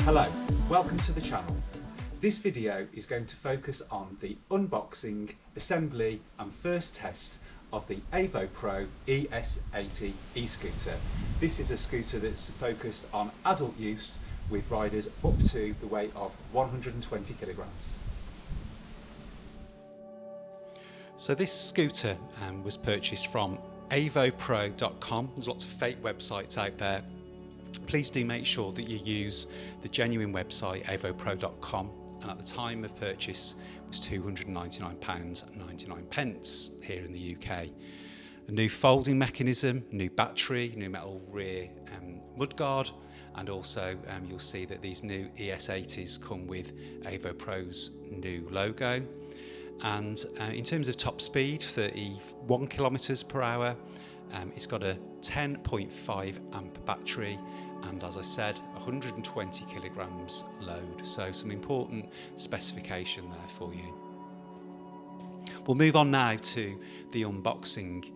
Hello, welcome to the channel. This video is going to focus on the unboxing, assembly and first test of the AOVO PRO ES80 e-scooter. This is a scooter that's focused on adult use with riders up to the weight of 120 kilograms. So this scooter was purchased from AOVOPRO.com. There's lots of fake websites out there. Please do make sure that you use the genuine website AOVOPRO.com, and at the time of purchase it was £299.99 here in the UK. A new folding mechanism, new battery, new metal rear mudguard, and also you'll see that these new ES80s come with AOVO PRO's new logo. And in terms of top speed, 31 kilometers per hour. It's got a 10.5 amp battery and, as I said, 120 kilograms load. So some important specification there for you. We'll move on now to the unboxing.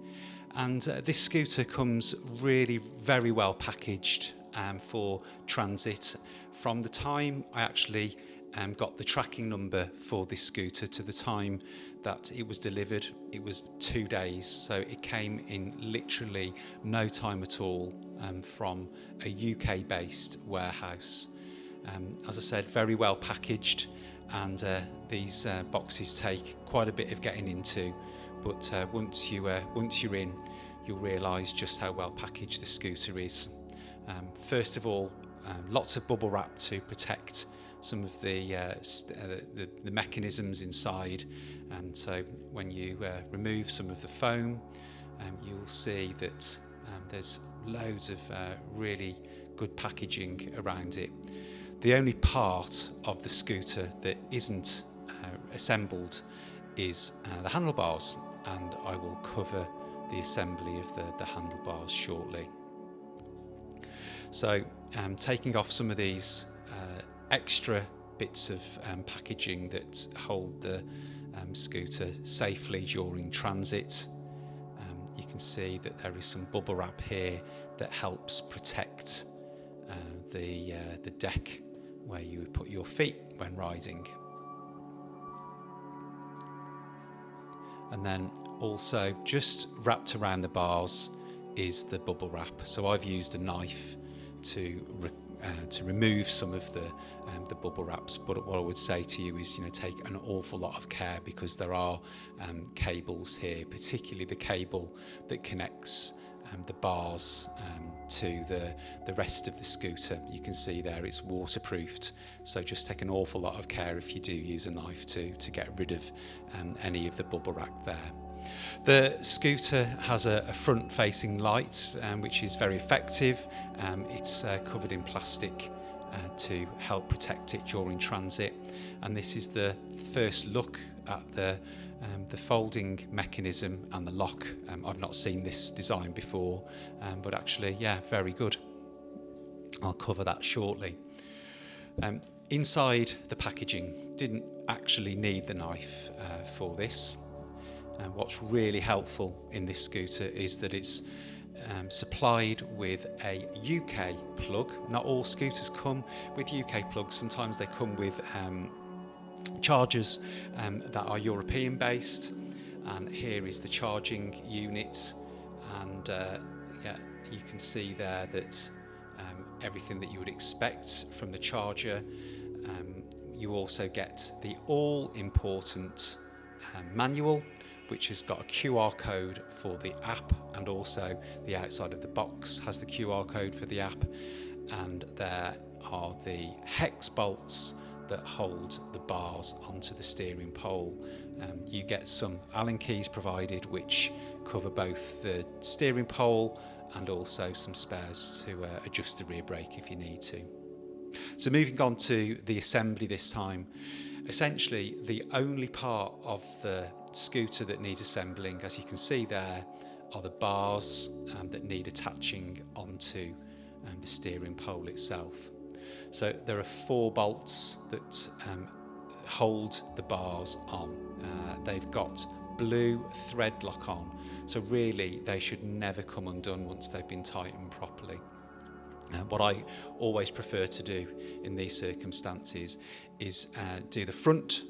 And this scooter comes really very well packaged for transit. From the time I actually got the tracking number for this scooter to the time that it was delivered, it was 2 days. So it came in literally no time at all from a UK based warehouse. As I said, very well packaged, and these boxes take quite a bit of getting into, but once you're in, you'll realise just how well packaged the scooter is. First of all, lots of bubble wrap to protect some of the mechanisms inside, and so when you remove some of the foam, you'll see that there's loads of really good packaging around it. The only part of the scooter that isn't assembled is the handlebars, and I will cover the assembly of the handlebars shortly. So taking off some of these extra bits of packaging that hold the scooter safely during transit. You can see that there is some bubble wrap here that helps protect the deck where you would put your feet when riding. And then also just wrapped around the bars is the bubble wrap. So I've used a knife to remove some of the bubble wraps, but what I would say to you is, take an awful lot of care, because there are cables here, particularly the cable that connects the bars to the rest of the scooter. You can see there it's waterproofed, so just take an awful lot of care if you do use a knife to get rid of any of the bubble wrap there. The scooter has a front-facing light, which is very effective. It's covered in plastic to help protect it during transit. And this is the first look at the folding mechanism and the lock. I've not seen this design before, but actually, yeah, very good. I'll cover that shortly. Inside the packaging, didn't actually need the knife for this. And what's really helpful in this scooter is that it's supplied with a UK plug. Not all scooters come with UK plugs. Sometimes they come with chargers that are European based. And here is the charging unit, and yeah, you can see there that everything that you would expect from the charger. You also get the all-important manual, which has got a QR code for the app, and also the outside of the box has the QR code for the app. And there are the hex bolts that hold the bars onto the steering pole. You get some Allen keys provided, which cover both the steering pole and also some spares to adjust the rear brake if you need to. So moving on to the assembly this time. Essentially, the only part of the scooter that needs assembling, as you can see there, are the bars that need attaching onto the steering pole itself. So there are 4 bolts that hold the bars on. They've got blue thread lock on, so really they should never come undone once they've been tightened properly. What I always prefer to do in these circumstances is do the front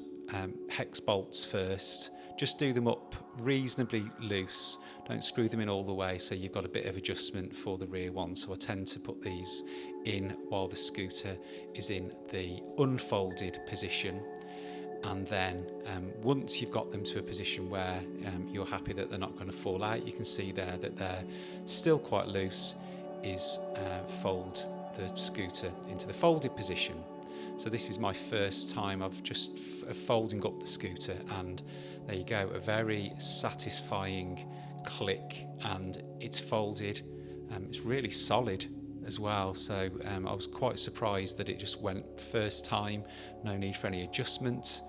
hex bolts first. Just do them up reasonably loose. Don't screw them in all the way, so you've got a bit of adjustment for the rear one. So I tend to put these in while the scooter is in the unfolded position. And then once you've got them to a position where you're happy that they're not going to fall out, you can see there that they're still quite loose, is fold the scooter into the folded position. So this is my first time of just folding up the scooter, and there you go, a very satisfying click, and it's folded. It's really solid as well, so I was quite surprised that it just went first time, no need for any adjustments.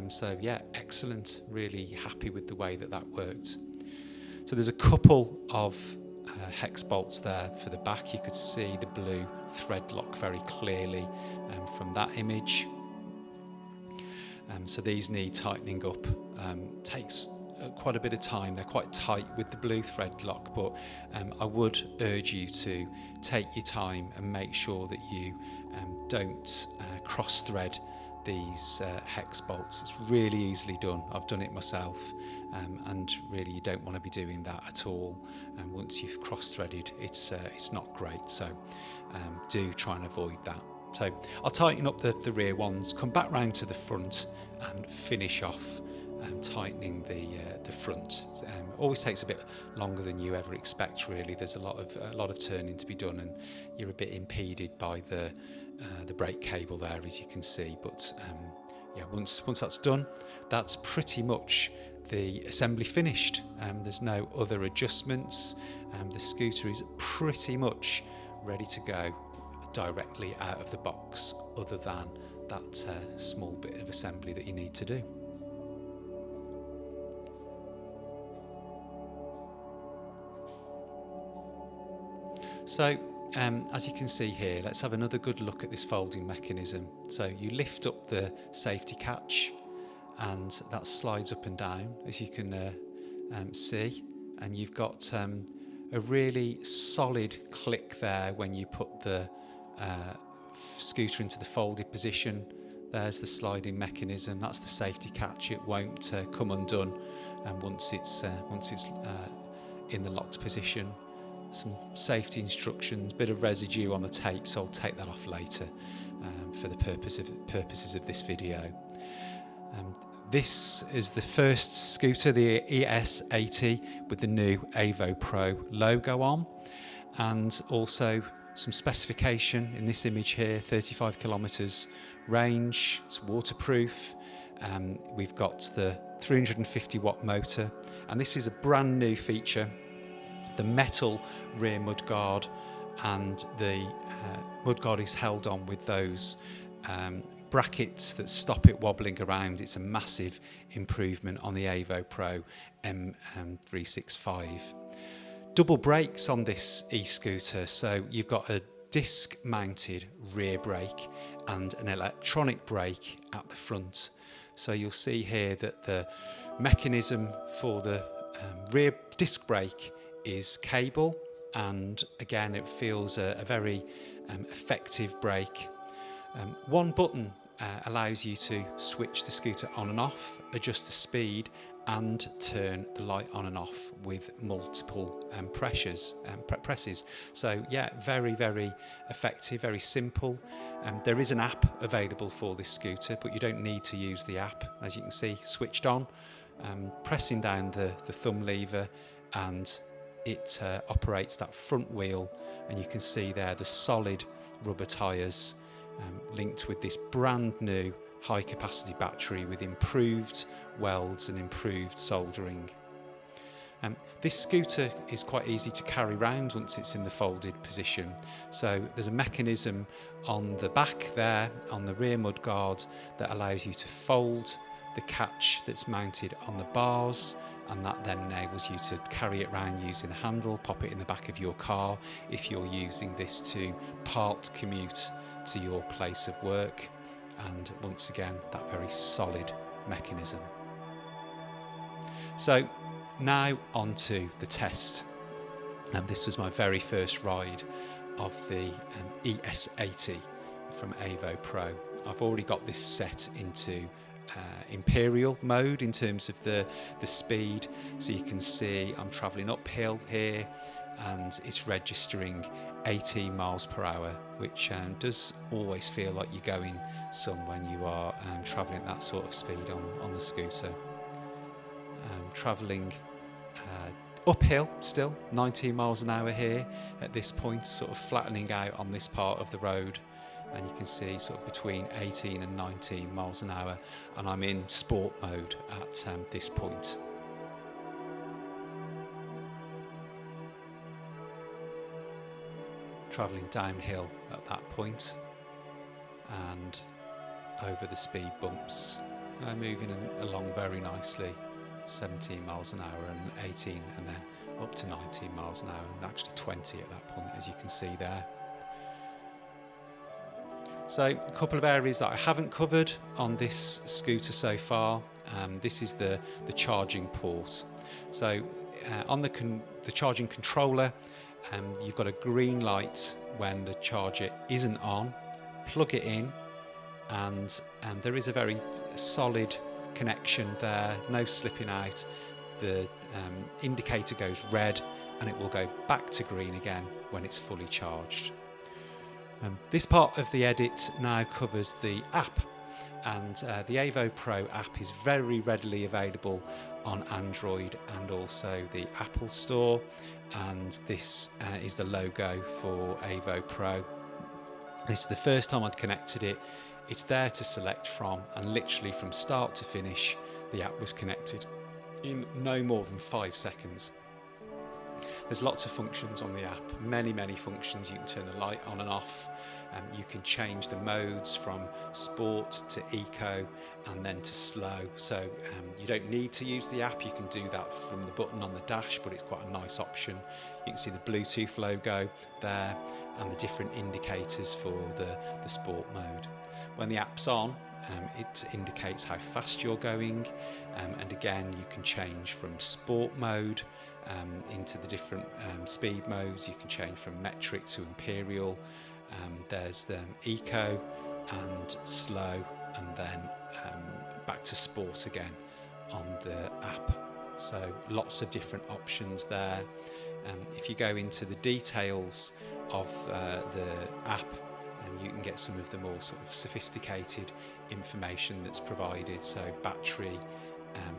So yeah, excellent, really happy with the way that that worked. So there's a couple of hex bolts there for the back. You could see the blue thread lock very clearly from that image. So these need tightening up. Takes quite a bit of time. They're quite tight with the blue thread lock, but I would urge you to take your time and make sure that you don't cross thread these hex bolts. It's really easily done. I've done it myself, and really you don't want to be doing that at all. And once you've cross-threaded, it's not great. So do try and avoid that. So I'll tighten up the rear ones, come back round to the front, and finish off tightening the front. Always takes a bit longer than you ever expect. Really, there's a lot of turning to be done, and you're a bit impeded by the brake cable there, as you can see. But yeah, once that's done, that's pretty much the assembly finished. There's no other adjustments. The scooter is pretty much ready to go directly out of the box, other than that small bit of assembly that you need to do. So as you can see here, let's have another good look at this folding mechanism. So you lift up the safety catch, and that slides up and down, as you can see, and you've got a really solid click there when you put the scooter into the folded position. There's the sliding mechanism, that's the safety catch. It won't come undone, and once it's in the locked position. Some safety instructions, bit of residue on the tape, so I'll take that off later for the purposes of this video. This is the first scooter, the ES80, with the new AOVO Pro logo on, and also some specification in this image here: 35 kilometers range, it's waterproof. We've got the 350 watt motor, and this is a brand new feature. The metal rear mudguard, and the mudguard is held on with those brackets that stop it wobbling around. It's a massive improvement on the AOVO Pro M365. Double brakes on this e-scooter, so you've got a disc mounted rear brake and an electronic brake at the front. So you'll see here that the mechanism for the rear disc brake is cable, and again it feels a very effective brake. One button allows you to switch the scooter on and off, adjust the speed, and turn the light on and off with multiple presses. So yeah, very, very effective, very simple. There is an app available for this scooter, but you don't need to use the app. As you can see, switched on, pressing down the thumb lever, and it operates that front wheel, and you can see there the solid rubber tyres linked with this brand new high capacity battery with improved welds and improved soldering. This scooter is quite easy to carry around once it's in the folded position. So there's a mechanism on the back there, on the rear mudguard, that allows you to fold the catch that's mounted on the bars, and that then enables you to carry it around using the handle, pop it in the back of your car if you're using this to part commute to your place of work. And once again, that very solid mechanism. So now on to the test. This was my very first ride of the ES80 from AOVO Pro. I've already got this set into Imperial mode in terms of the speed, so you can see I'm travelling uphill here and it's registering 18 miles per hour, which does always feel like you're going some when you are travelling at that sort of speed on the scooter. Travelling uphill still, 19 miles an hour here at this point, sort of flattening out on this part of the road, and you can see sort of between 18 and 19 miles an hour, and I'm in sport mode at this point. Travelling downhill at that point and over the speed bumps, moving along very nicely, 17 miles an hour and 18, and then up to 19 miles an hour and actually 20 at that point, as you can see there. So a couple of areas that I haven't covered on this scooter so far. This is the charging port. So on the charging controller, you've got a green light when the charger isn't on. Plug it in, and there is a very solid connection there, no slipping out. The indicator goes red and it will go back to green again when it's fully charged. This part of the edit now covers the app, and the AOVO Pro app is very readily available on Android and also the Apple Store, and this is the logo for AOVO Pro. This is the first time I'd connected it. It's there to select from, and literally from start to finish the app was connected in no more than 5 seconds. There's lots of functions on the app, many functions. You can turn the light on and off, you can change the modes from sport to eco and then to slow, so you don't need to use the app, you can do that from the button on the dash, but it's quite a nice option. You can see the Bluetooth logo there and the different indicators for the sport mode. When the app's on, it indicates how fast you're going, and again you can change from sport mode into the different speed modes. You can change from metric to imperial. There's eco and slow, and then back to sport again on the app. So lots of different options there. If you go into the details of the app, you can get some of the more sort of sophisticated information that's provided, so battery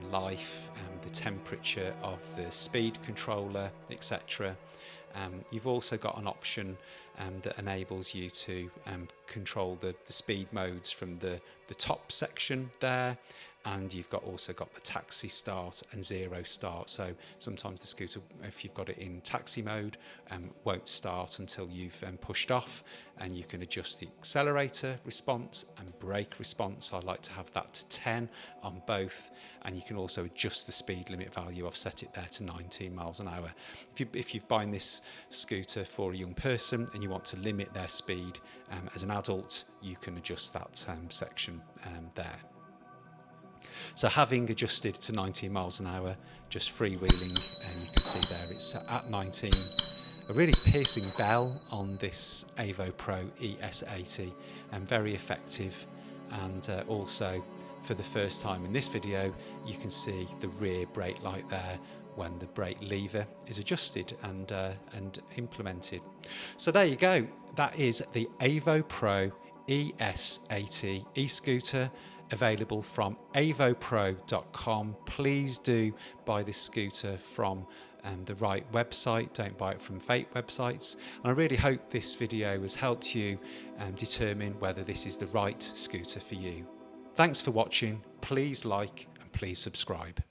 life, the temperature of the speed controller, etc. You've also got an option that enables you to control the speed modes from the top section there, and you've also got the taxi start and zero start. So sometimes the scooter, if you've got it in taxi mode, won't start until you've pushed off, and you can adjust the accelerator response and brake response. I like to have that to 10 on both, and you can also adjust the speed limit value. I've set it there to 19 miles an hour. If you're buying this scooter for a young person and you want to limit their speed as an adult, you can adjust that section there. So having adjusted to 19 miles an hour, just freewheeling, and you can see there it's at 19. A really piercing bell on this AOVO Pro ES80, and very effective. And also, for the first time in this video, you can see the rear brake light there when the brake lever is adjusted and implemented. So there you go. That is the AOVO Pro ES80 e-scooter, available from AOVOPRO.com. Please do buy this scooter from the right website, don't buy it from fake websites. And I really hope this video has helped you determine whether this is the right scooter for you. Thanks for watching. Please like and please subscribe.